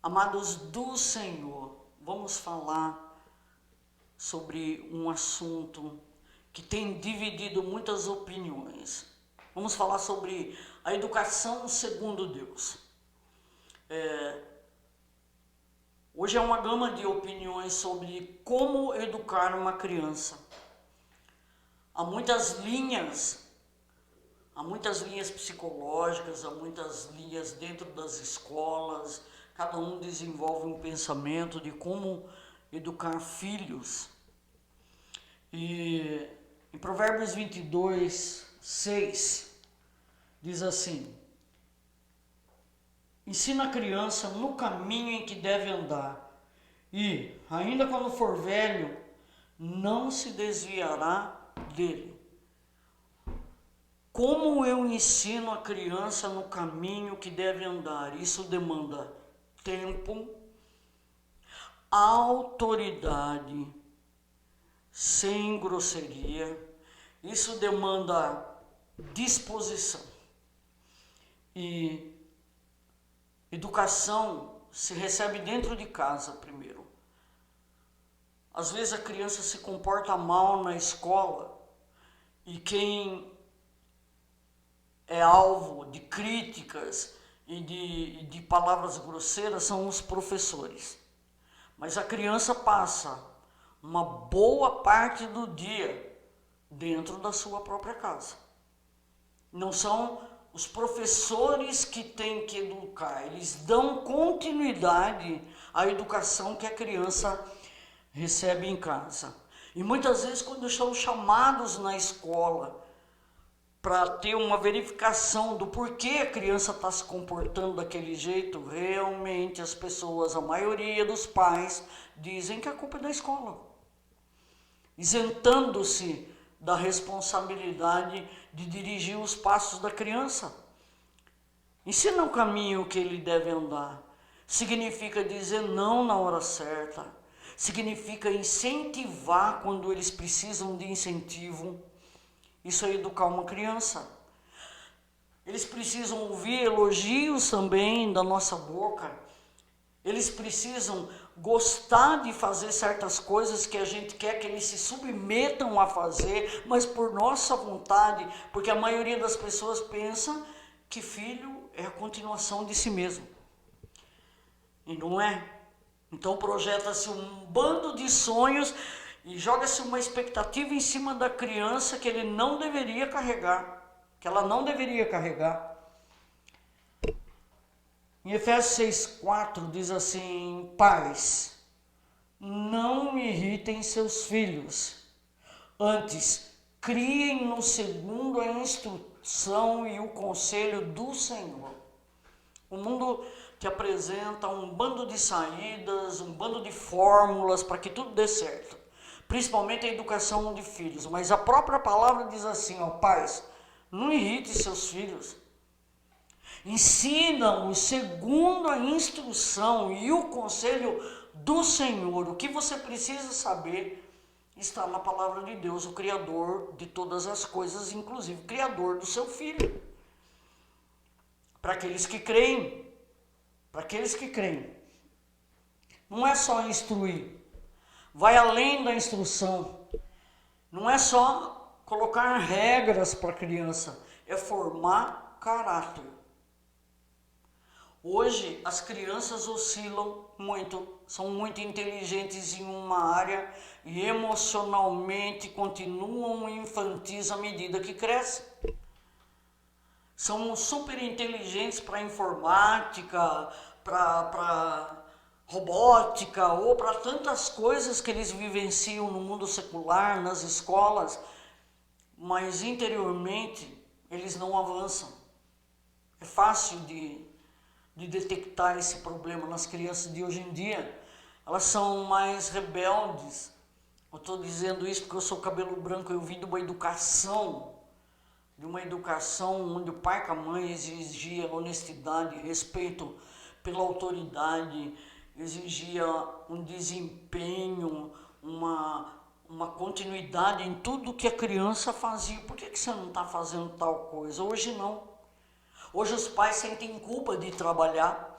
Amados do Senhor, vamos falar sobre um assunto que tem dividido muitas opiniões. Vamos falar sobre a educação segundo Deus. Hoje é uma gama de opiniões sobre como educar uma criança. Há muitas linhas psicológicas, há muitas linhas dentro das escolas, cada um desenvolve um pensamento de como educar filhos. E em Provérbios 22, 6, diz assim: ensina a criança no caminho em que deve andar, e, ainda quando for velho, não se desviará dele. Como eu ensino a criança no caminho que deve andar? Isso demanda tempo, autoridade, sem grosseria. Isso demanda disposição. E educação se recebe dentro de casa primeiro. Às vezes a criança se comporta mal na escola e quem é alvo de críticas e de palavras grosseiras são os professores. Mas a criança passa uma boa parte do dia dentro da sua própria casa. Não são os professores que têm que educar, eles dão continuidade à educação que a criança recebe em casa. E muitas vezes, quando são chamados na escola para ter uma verificação do porquê a criança está se comportando daquele jeito, realmente as pessoas, a maioria dos pais, dizem que a culpa é da escola, isentando-se da responsabilidade de dirigir os passos da criança. Ensina o caminho que ele deve andar. Significa dizer não na hora certa. Significa incentivar quando eles precisam de incentivo. Isso é educar uma criança. Eles precisam ouvir elogios também da nossa boca. Eles precisam gostar de fazer certas coisas que a gente quer que eles se submetam a fazer, mas por nossa vontade, porque a maioria das pessoas pensa que filho é a continuação de si mesmo. E não é. Então projeta-se um bando de sonhos e joga-se uma expectativa em cima da criança que ele não deveria carregar, que ela não deveria carregar. Em Efésios 6,4 diz assim: pais, não irritem seus filhos, antes criem no segundo a instrução e o conselho do Senhor. O mundo te apresenta um bando de saídas, um bando de fórmulas para que tudo dê certo, principalmente a educação de filhos, mas a própria palavra diz assim: ó, pais, não irrite seus filhos. Ensina-os segundo a instrução e o conselho do Senhor. O que você precisa saber está na palavra de Deus, o Criador de todas as coisas, inclusive o Criador do seu Filho. Para aqueles que creem, não é só instruir, vai além da instrução. Não é só colocar regras para a criança, é formar caráter. Hoje as crianças oscilam muito, são muito inteligentes em uma área e emocionalmente continuam infantis à medida que crescem. São super inteligentes para informática, para robótica ou para tantas coisas que eles vivenciam no mundo secular, nas escolas, mas interiormente eles não avançam. É fácil de detectar esse problema nas crianças de hoje em dia. Elas são mais rebeldes. Eu estou dizendo isso porque eu sou cabelo branco, eu vim de uma educação onde o pai com a mãe exigia honestidade, respeito pela autoridade, exigia um desempenho, uma continuidade em tudo que a criança fazia. Por que você não está fazendo tal coisa? Hoje não. Hoje os pais sentem culpa de trabalhar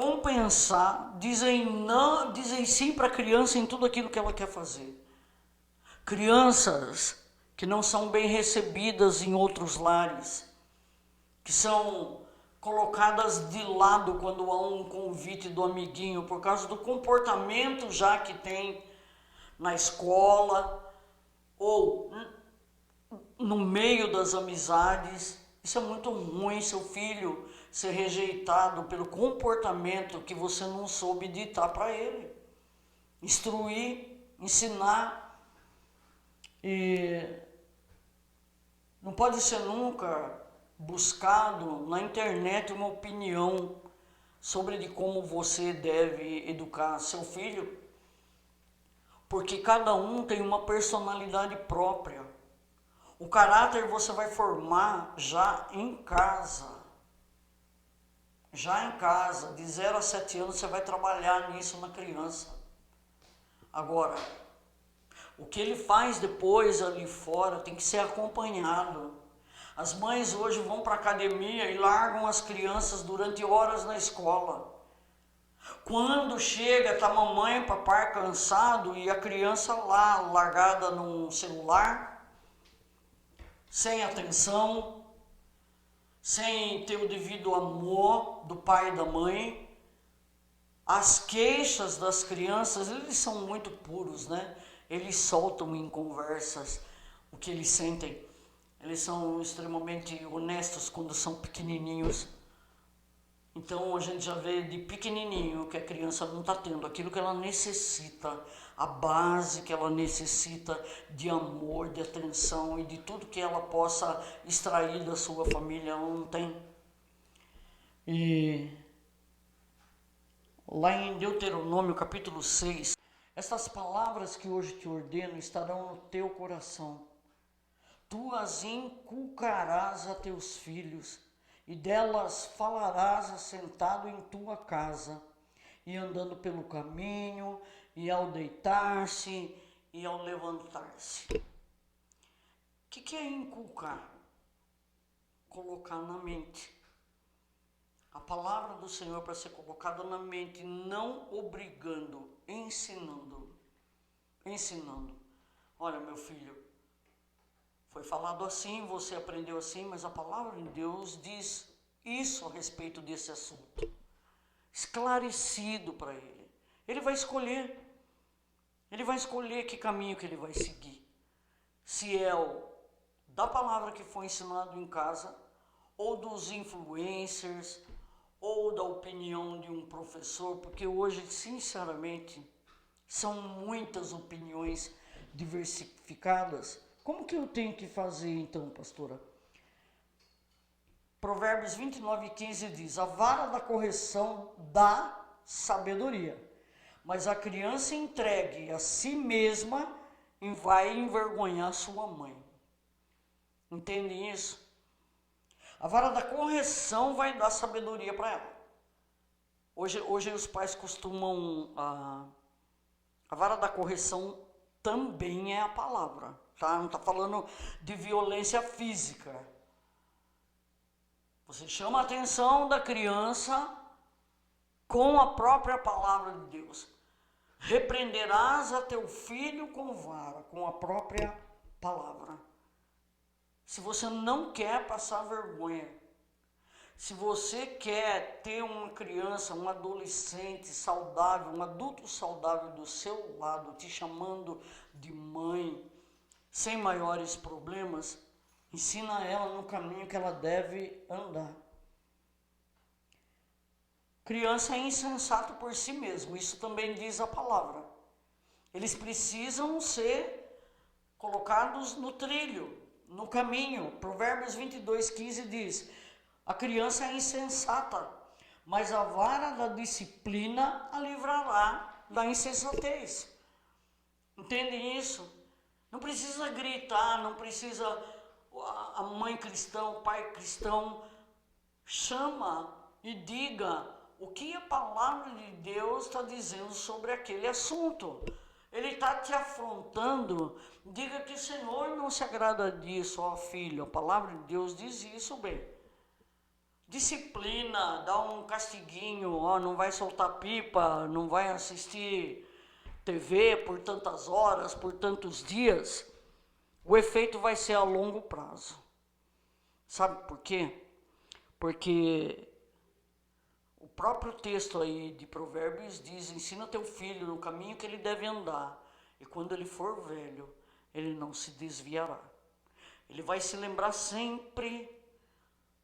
compensar, dizem não, dizem sim para a criança em tudo aquilo que ela quer fazer. Crianças que não são bem recebidas em outros lares, que são colocadas de lado quando há um convite do amiguinho, por causa do comportamento já que tem na escola ou no meio das amizades. Isso é muito ruim, seu filho ser rejeitado pelo comportamento que você não soube ditar para ele. Instruir, ensinar. E não pode ser nunca buscado na internet uma opinião sobre de como você deve educar seu filho, porque cada um tem uma personalidade própria. O caráter você vai formar já em casa. Já em casa, de 0 a 7 anos, você vai trabalhar nisso na criança. Agora, o que ele faz depois ali fora tem que ser acompanhado. As mães hoje vão para a academia e largam as crianças durante horas na escola. Quando chega, tá mamãe e papai cansado e a criança lá, largada num celular, sem atenção, sem ter o devido amor do pai e da mãe. As queixas das crianças, eles são muito puros, né? Eles soltam em conversas o que eles sentem. Eles são extremamente honestos quando são pequenininhos. Então a gente já vê de pequenininho que a criança não está tendo aquilo que ela necessita, a base que ela necessita de amor, de atenção e de tudo que ela possa extrair da sua família, ela não tem. E lá em Deuteronômio capítulo 6, essas palavras que hoje te ordeno estarão no teu coração. Tu as inculcarás a teus filhos, e delas falarás assentado em tua casa, e andando pelo caminho, e ao deitar-se, e ao levantar-se. O que é inculcar? Colocar na mente. A palavra do Senhor para ser colocada na mente, não obrigando, ensinando. Ensinando. Olha, meu filho, foi falado assim, você aprendeu assim, mas a palavra de Deus diz isso a respeito desse assunto. Esclarecido para ele. Ele vai escolher. Ele vai escolher que caminho que ele vai seguir. Se é o da palavra que foi ensinado em casa, ou dos influencers, ou da opinião de um professor, porque hoje, sinceramente, são muitas opiniões diversificadas. Como que eu tenho que fazer então, pastora? Provérbios 29:15 diz: a vara da correção dá sabedoria, mas a criança entregue a si mesma vai envergonhar sua mãe. Entendem isso? A vara da correção vai dar sabedoria para ela. Hoje os pais costumam... A vara da correção também é a palavra, tá? Não está falando de violência física. Você chama a atenção da criança com a própria palavra de Deus. Repreenderás a teu filho com vara, com a própria palavra. Se você não quer passar vergonha, se você quer ter uma criança, um adolescente saudável, um adulto saudável do seu lado, te chamando de mãe, sem maiores problemas, ensina ela no caminho que ela deve andar. Criança é insensato por si mesmo, isso também diz a palavra. Eles precisam ser colocados no trilho, no caminho. Provérbios 22:15 diz: a criança é insensata, mas a vara da disciplina a livrará da insensatez. Entendem isso? Não precisa gritar, não precisa a mãe cristã, o pai cristão. Chama e diga o que a palavra de Deus está dizendo sobre aquele assunto. Ele está te afrontando. Diga que o Senhor não se agrada disso, ó filho. A palavra de Deus diz isso, bem. disciplina, dá um castiguinho, ó, não vai soltar pipa, não vai assistir TV por tantas horas, por tantos dias, o efeito vai ser a longo prazo. Sabe por quê? Porque o próprio texto aí de Provérbios diz: ensina teu filho no caminho que ele deve andar, e quando ele for velho, ele não se desviará. Ele vai se lembrar sempre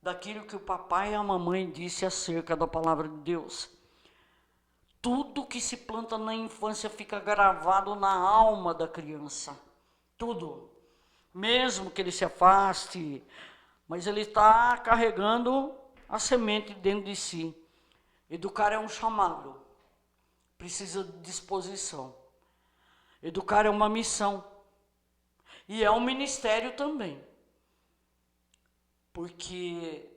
daquilo que o papai e a mamãe disse acerca da palavra de Deus. Tudo que se planta na infância fica gravado na alma da criança. Tudo. Mesmo que ele se afaste, mas ele está carregando a semente dentro de si. Educar é um chamado. Precisa de disposição. Educar é uma missão. E é um ministério também. Porque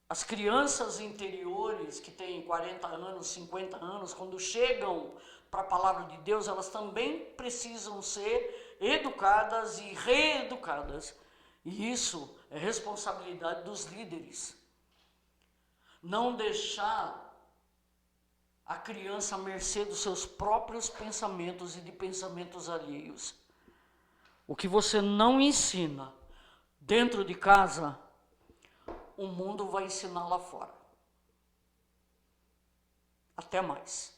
as crianças interiores que têm 40 anos, 50 anos, quando chegam para a palavra de Deus, elas também precisam ser educadas e reeducadas. E isso é responsabilidade dos líderes. Não deixar a criança à mercê dos seus próprios pensamentos e de pensamentos alheios. O que você não ensina dentro de casa, o mundo vai ensinar lá fora. Até mais.